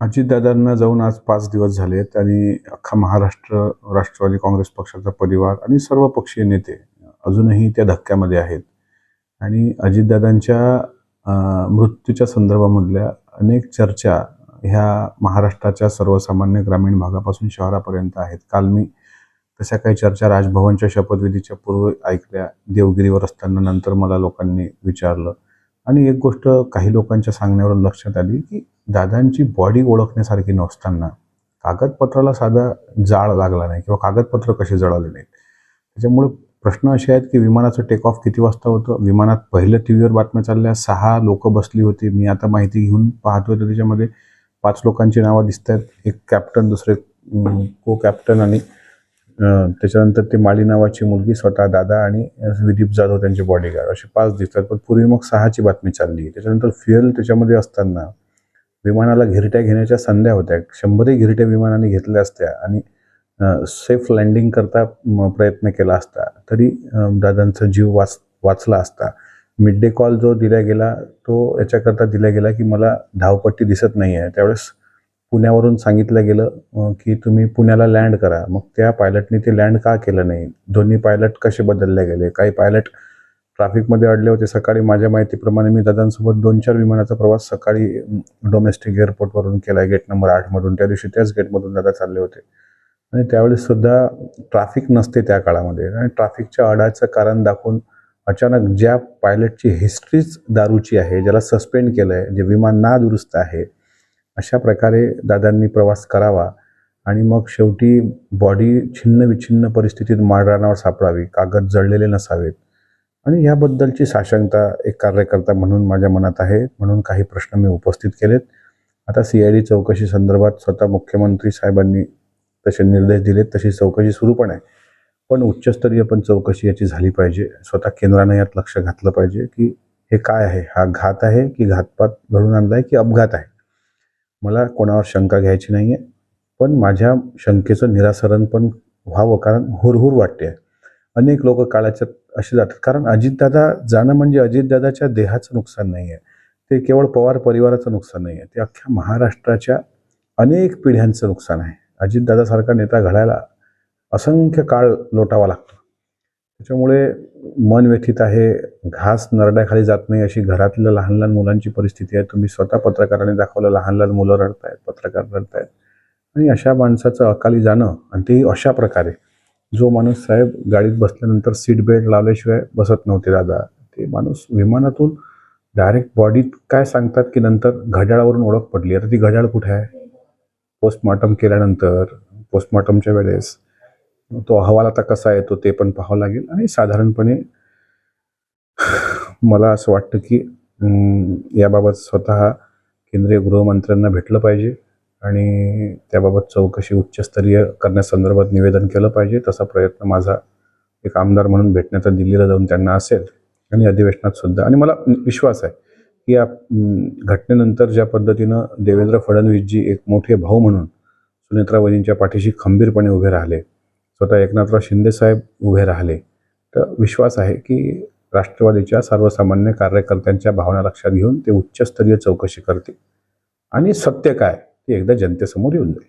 अजितदादांना जाऊन आज 5 दिवस झालेत आणि अख्खा महाराष्ट्र, राष्ट्रवादी काँग्रेस पक्षाचा परिवार आणि सर्व पक्षीय नेते अजूनही त्या धक्क्यामध्ये आहेत. आणि अजितदादांच्या मृत्यूच्या संदर्भामधल्या अनेक चर्चा ह्या महाराष्ट्राच्या सर्वसामान्य ग्रामीण भागापासून शहरापर्यंत आहेत. काल मी तशा काही चर्चा राजभवनच्या शपथविधीच्या पूर्वी ऐकल्या. देवगिरीवर असताना नंतर मला लोकांनी विचारलं आणि एक गोष्ट काही लोकांच्या सांगण्यावरून लक्षात आली, की दादांची बॉडी ओळखण्यासारखी नसताना कागदपत्राला साधा जाळ लागला नाही किंवा कागदपत्र कसे जळाले नाहीत. त्याच्यामुळे प्रश्न असे आहेत, की विमानाचं टेक ऑफ किती वाजता होतं? विमानात पहिलं टीव्हीवर बातम्या चालल्या, 6 लोकं बसली होती. मी आता माहिती घेऊन पाहतोय तर त्याच्यामध्ये 5 लोकांची नावं दिसत आहेत. एक कॅप्टन, दुसरे को कॅप्टन आणि त्याच्यानंतर ती माळी नावाची मुलगी, स्वतः दादा आणि विदीप जाधव त्यांचे बॉडीगार्ड, असे 5 दिसतात. पण पूर्वी मग 6ची बातमी चालली. त्याच्यानंतर फ्युएल त्याच्यामध्ये असताना विमानाला घिरट्या घेण्याच्या संध्या होत्या. 100ही घिरट्या विमानाने घेतल्या असत्या आणि सेफ लँडिंग करता प्रयत्न केला असता तरी दादांचा जीव वाचला असता. मिड डे कॉल जो दिला गेला तो याच्याकरता दिला गेला, की मला धावपट्टी दिसत नाही आहे. त्यावेळेस पुण्यावरून सांगितलं गेलं की तुम्ही पुण्याला लँड करा. मग त्या पायलटनी ते लँड का केलं नाही? दोन्ही पायलट कसे बदलले गेले? काही पायलट ट्रॅफिकमध्ये अडले होते. सकाळी माझ्या माहितीप्रमाणे मी दादांसोबत 2-4 विमानाचा प्रवास सकाळी डोमेस्टिक एअरपोर्टवरून केला, गेट नंबर 8मधून. त्या दिवशी त्याच गेटमधून दादा चालले होते आणि त्यावेळेस सुद्धा ट्रॅफिक नसते त्या काळामध्ये. आणि ट्रॅफिकच्या अडाचं कारण दाखवून अचानक ज्या पायलटची हिस्ट्रीच दारूची आहे, ज्याला सस्पेंड केलं आहे, जे विमान नादुरुस्त आहे, अशा प्रकारे दादांनी प्रवास करावा आणि मग शेवटी बॉडी छिन्न-विछिन्न परिस्थितीत माळरानावर सापडावी, कागद जळलेले नसावेत. आणि याबद्दलची साशंकता एक कार्यकर्ता म्हणून माझ्या मनात आहे. म्हणून काही प्रश्न मी उपस्थित केलेत. आता CID चौकशी संदर्भात स्वतः मुख्यमंत्री साहेबांनी तसे निर्देश दिलेत, तशी चौकशी सुरू पण आहे. पण उच्चस्तरीय पण चौकशी याची झाली पाहिजे. स्वतः केंद्रानं यात लक्ष घातलं पाहिजे, की हे काय आहे? हा घात आहे की घातपात घडून आणलाय की अपघात आहे? मला कोणावर शंका घ्यायची नाही आहे. पण माझ्या शंकेचं निरासरण पण व्हावं, कारण हुरहुर वाटते आहे. अनेक लोक काळाच्या असे जातात. कारण अजितदादा जाणं म्हणजे अजितदादाच्या देहाचं नुकसान नाही आहे. ते केवळ पवार परिवाराचं नुकसान नाही आहे. ते अख्ख्या महाराष्ट्राच्या अनेक पिढ्यांचं नुकसान आहे. अजितदादासारखा नेता घडायला असंख्य काळ लोटावा लागतो. त्याच्यामुळे मन व्यथित आहे. घास नरड्याखाली जात नाही अशी घरातल्या लहान लहान मुलांची परिस्थिती आहे. तुम्ही स्वतः पत्रकारांनी दाखवलं, लहान लहान मुलं रडतायत, पत्रकार रडतायत. आणि अशा माणसाचं अकाली जाणं, आणि तेही अशा प्रकारे. जो माणूस साहेब गाडीत बसल्यानंतर सीट बेल्ट लावल्याशिवाय बसत नव्हते दादा, ते माणूस विमानातून डायरेक्ट बॉडीत काय सांगतात, की नंतर घड्याळावरून ओळख पडली. आता ती घड्याळ कुठे आहे? पोस्टमॉर्टम केल्यानंतर, पोस्टमॉर्टमच्या वेळेस तो अहवाल आता कसा येतो ते पण पाहावं लागेल. आणि साधारणपणे मला असं वाटतं, की याबाबत स्वतः केंद्रीय गृहमंत्र्यांना भेटलं पाहिजे आणि त्याबाबत चौकशी उच्चस्तरीय करण्यासंदर्भात निवेदन केलं पाहिजे. तसा प्रयत्न माझा एक आमदार म्हणून भेटण्याचा दिल्लीला जाऊन त्यांना असेल आणि अधिवेशनात सुद्धा. आणि मला विश्वास आहे, की या घटनेनंतर ज्या पद्धतीनं देवेंद्र फडणवीसजी एक मोठे भाऊ म्हणून सुनेत्रा वहिनींच्या पाठीशी खंबीरपणे उभे राहिले, स्वतः एकनाथराव शिंदेसाहेब उभे राहिले, तर विश्वास आहे, की राष्ट्रवादीच्या सर्वसामान्य कार्यकर्त्यांच्या भावना लक्षात घेऊन ते उच्चस्तरीय चौकशी करतील आणि सत्य काय ते एकदा जनतेसमोर येऊन जाईल.